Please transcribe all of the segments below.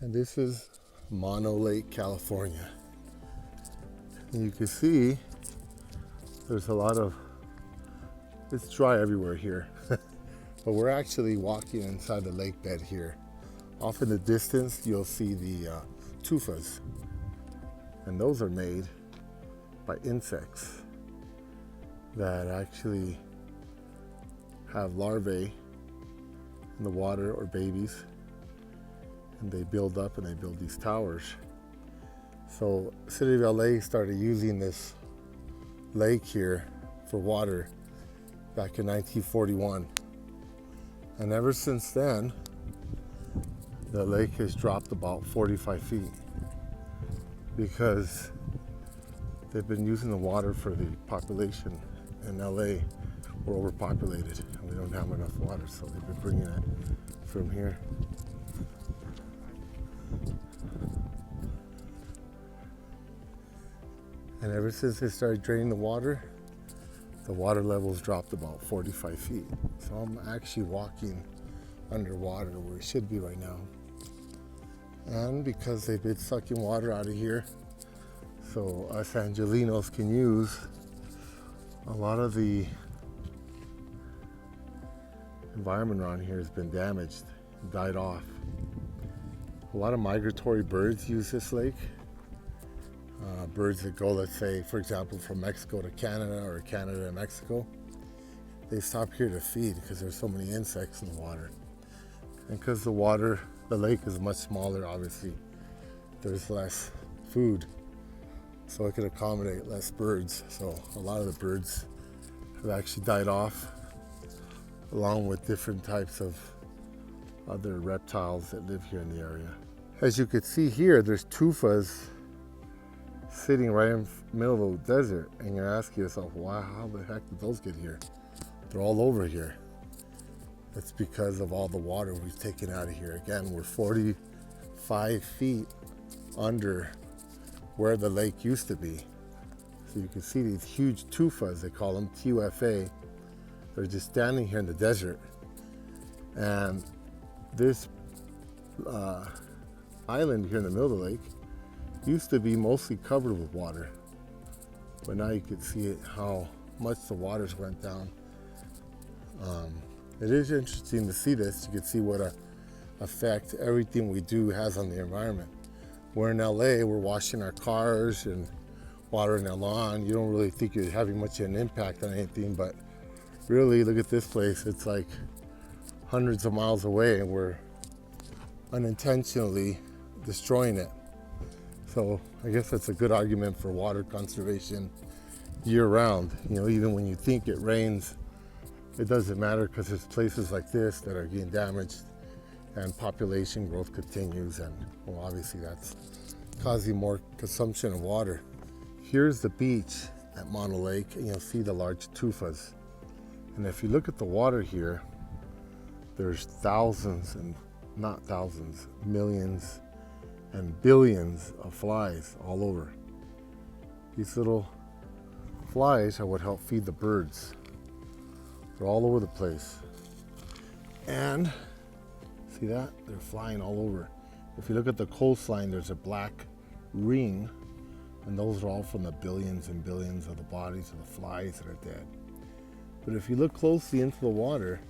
And this is Mono Lake, California. And you can see there's a lot of, it's dry everywhere here. But we're actually walking inside the lake bed here. Off in the distance, you'll see the tufas. And those are made by insects that actually have larvae in the water, or babies, and they build up and they build these towers. So City of LA started using this lake here for water back in 1941. And ever since then, the lake has dropped about 45 feet because they've been using the water for the population in LA. We're overpopulated and we don't have enough water, so they've been bringing it from here. And ever since they started draining the water levels dropped about 45 feet. So I'm actually walking underwater where it should be right now. And because they've been sucking water out of here, so us Angelinos can use, a lot of the environment around here has been damaged, died off. A lot of migratory birds use this lake. Birds that go, let's say, for example, from Mexico to Canada or Canada to Mexico, they stop here to feed because there's so many insects in the water. And because the lake is much smaller, obviously, there's less food, so it can accommodate less birds. So a lot of the birds have actually died off, along with different types of other reptiles that live here in the area. As you can see here, there's tufas sitting right in the middle of the desert, and you're asking yourself, wow, how the heck did those get here? They're all over here. It's because of all the water we've taken out of here. Again, we're 45 feet under where the lake used to be. So you can see these huge tufas, they call them TUFA. They're just standing here in the desert. And this island here in the middle of the lake used to be mostly covered with water. But now you can see how much the waters went down. It is interesting to see this. You can see what effect everything we do has on the environment. We're in LA, we're washing our cars and watering our lawn. You don't really think you're having much of an impact on anything, but really, look at this place. It's like hundreds of miles away and we're unintentionally destroying it. So I guess that's a good argument for water conservation year round. You know, even when you think it rains, it doesn't matter because there's places like this that are getting damaged and population growth continues, and well, obviously that's causing more consumption of water. Here's the beach at Mono Lake, and you'll see the large tufas. And if you look at the water here, there's thousands, and not thousands, millions and billions of flies all over. These little flies are what help feed the birds. They're all over the place. And see that? They're flying all over. If you look at the coastline, there's a black ring, and those are all from the billions and billions of the bodies of the flies that are dead. But if you look closely into the water,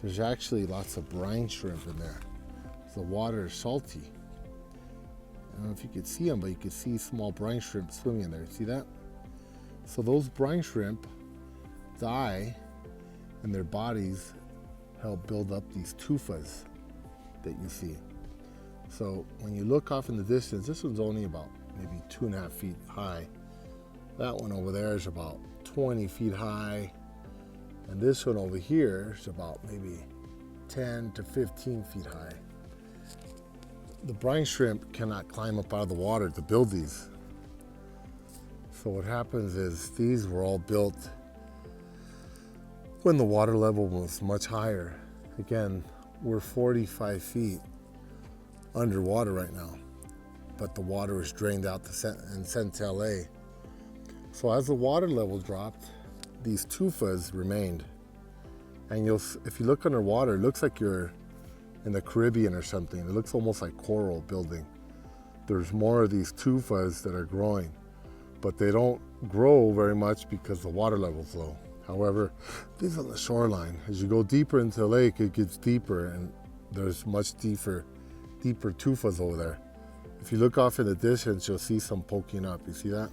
there's actually lots of brine shrimp in there. So the water is salty. I don't know if you could see them, but you could see small brine shrimp swimming in there. See that? So those brine shrimp die, and their bodies help build up these tufas that you see. So when you look off in the distance, this one's only about maybe 2.5 feet high. That one over there is about 20 feet high. And this one over here is about maybe 10 to 15 feet high. The brine shrimp cannot climb up out of the water to build these. So what happens is these were all built when the water level was much higher. Again, we're 45 feet underwater right now, but the water is drained out and sent to LA. So as the water level dropped, these tufas remained. And if you look underwater, it looks like you're in the Caribbean or something. It looks almost like coral building. There's more of these tufas that are growing, but they don't grow very much because the water level's low. However, this is on the shoreline. As you go deeper into the lake, it gets deeper, and there's much deeper tufas over there. If you look off in the distance, you'll see some poking up. You see that?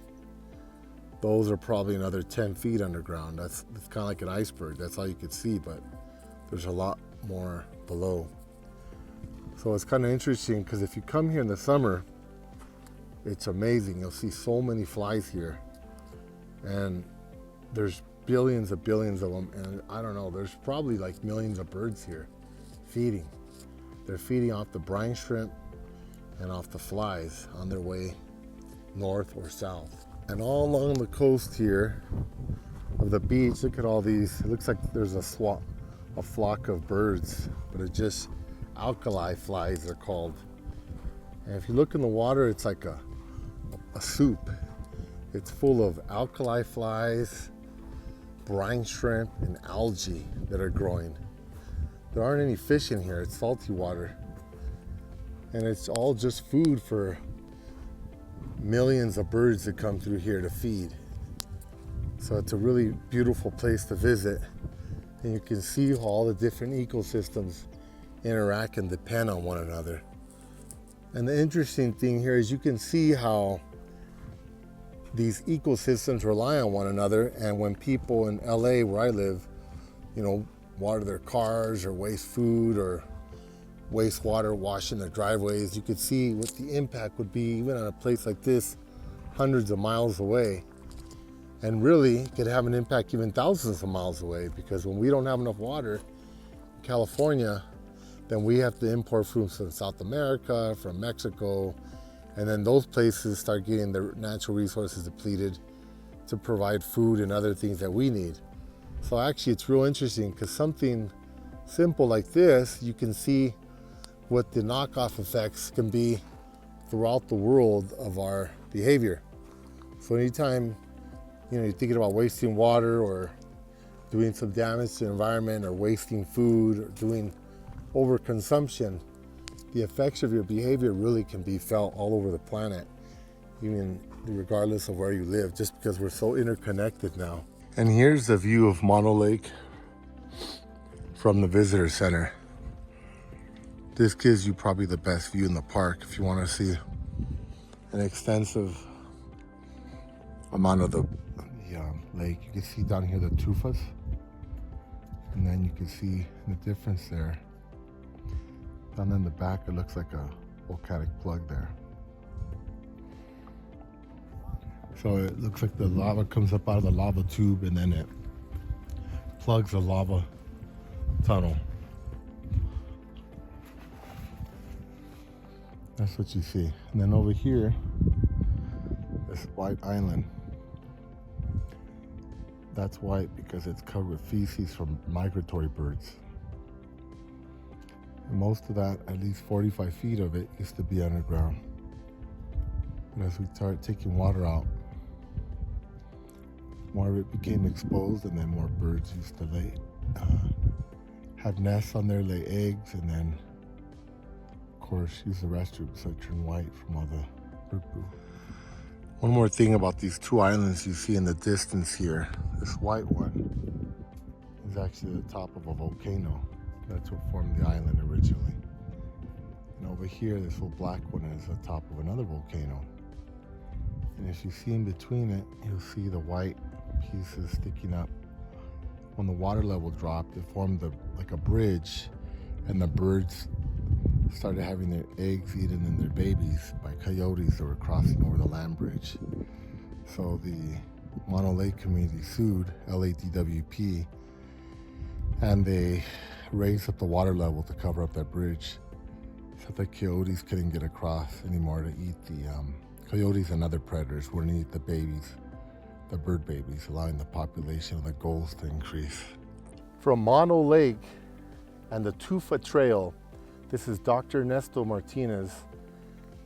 Those are probably another 10 feet underground. It's kind of like an iceberg. That's all you can see, but there's a lot more below. So it's kind of interesting because if you come here in the summer, it's amazing. You'll see so many flies here, and there's billions of them, and I don't know, there's probably like millions of birds here feeding. They're feeding off the brine shrimp and off the flies on their way north or south. And all along the coast here of the beach, look at all these. It looks like there's a flock of birds, but it's just alkali flies, they're called. And if you look in the water, it's like a soup. It's full of alkali flies, brine shrimp, and algae that are growing. There aren't any fish in here, it's salty water. And it's all just food for millions of birds that come through here to feed. So it's a really beautiful place to visit. And you can see how all the different ecosystems interact and depend on one another. And the interesting thing here is you can see how these ecosystems rely on one another, and when people in LA, where I live, water their cars or waste food or wastewater washing their driveways, you could see what the impact would be even on a place like this, hundreds of miles away. And really, it could have an impact even thousands of miles away, because when we don't have enough water in California, then we have to import food from South America, from Mexico, and then those places start getting their natural resources depleted to provide food and other things that we need. So actually it's real interesting, because something simple like this, you can see what the knockoff effects can be throughout the world of our behavior. So anytime you're thinking about wasting water or doing some damage to the environment or wasting food or doing overconsumption, the effects of your behavior really can be felt all over the planet, even regardless of where you live, just because we're so interconnected now. And here's the view of Mono Lake from the visitor center. This gives you probably the best view in the park if you want to see an extensive amount of the lake. You can see down here the tufas, and then you can see the difference there. Down in the back, it looks like a volcanic plug there. So it looks like the lava comes up out of the lava tube, and then it plugs a lava tunnel. That's what you see. And then over here, this white island. That's white because it's covered with feces from migratory birds. And most of that, at least 45 feet of it, used to be underground. And as we started taking water out, more of it became exposed, and then more birds used to have nests on there, lay eggs, and then, of course, use the restrooms so it turned white from all the bird poo. One more thing about these two islands you see in the distance here. This white one is actually the top of a volcano. That's what formed the island originally. And over here, this little black one is the top of another volcano. And if you see in between it, you'll see the white pieces sticking up. When the water level dropped, it formed like a bridge, and the birds started having their eggs eaten and their babies by coyotes that were crossing over the land bridge. So the Mono Lake community sued LADWP, and they raised up the water level to cover up that bridge, so the coyotes couldn't get across anymore to eat the coyotes and other predators wouldn't eat the babies, the bird babies, allowing the population of the gulls to increase. From Mono Lake and the Tufa Trail, this is Dr. Ernesto Martinez.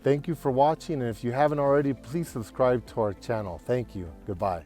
Thank you for watching, and if you haven't already, please subscribe to our channel. Thank you. Goodbye.